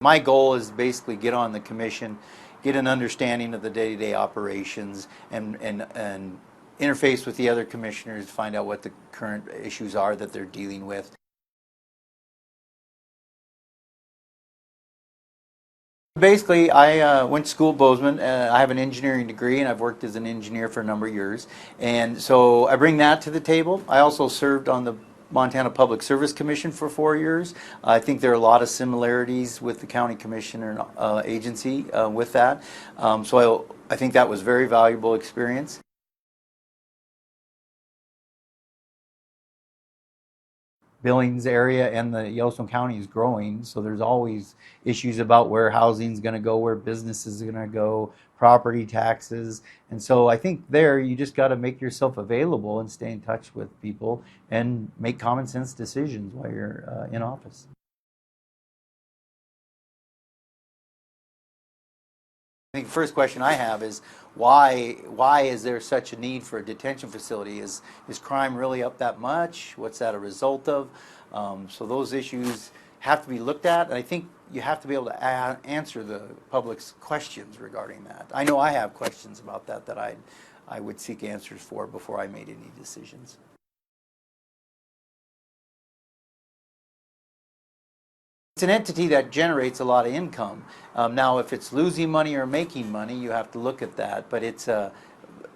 My goal is basically get on the commission, get an understanding of the day-to-day operations, and interface with the other commissioners, find out what the current issues are that they're dealing with. Basically, I went to school at Bozeman. I have an engineering degree, and I've worked as an engineer for a number of years. And so I bring that to the table. I also served on the Montana Public Service Commission for 4 years. I think there are a lot of similarities with the county commissioner agency with that. So I think that was very valuable experience. Billings area and the Yellowstone County is growing, so there's always issues about where housing is going to go, where businesses are going to go, property taxes. And so I think there you just got to make yourself available and stay in touch with people and make common sense decisions while you're in office. I think the first question I have is why is there such a need for a detention facility? Is crime really up that much? What's that a result of? So those issues have to be looked at, and I think you have to be able to answer the public's questions regarding that. I know I have questions about that I would seek answers for before I made any decisions. It's an entity that generates a lot of income. Now, if it's losing money or making money, you have to look at that. But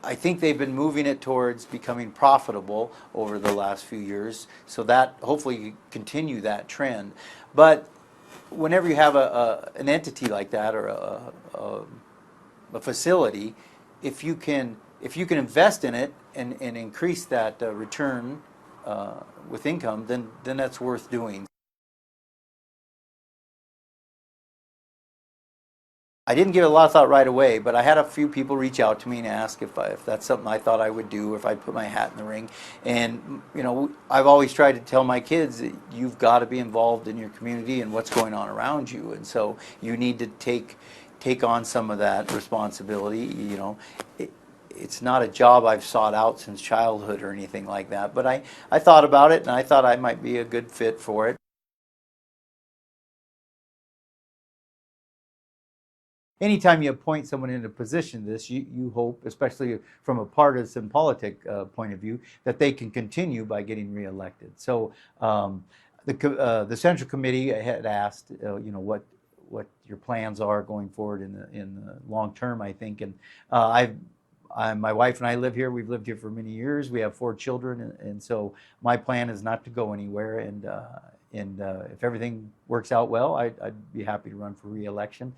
I think they've been moving it towards becoming profitable over the last few years. So that hopefully you continue that trend. But whenever you have an entity like that or a facility, if you can invest in it and increase that return with income, then that's worth doing. I didn't give it a lot of thought right away, but I had a few people reach out to me and ask if that's something I thought I would do, if I'd put my hat in the ring. And, you know, I've always tried to tell my kids that you've got to be involved in your community and what's going on around you. And so you need to take on some of that responsibility. You know, it's not a job I've sought out since childhood or anything like that, but I thought about it and I thought I might be a good fit for it. Anytime you appoint someone in a position this, you hope, especially from a partisan politic point of view, that they can continue by getting reelected. So the Central Committee had asked, you know, what your plans are going forward in the long term, I think. And my wife and I live here. We've lived here for many years. We have 4 children, and so my plan is not to go anywhere. And if everything works out well, I'd be happy to run for reelection.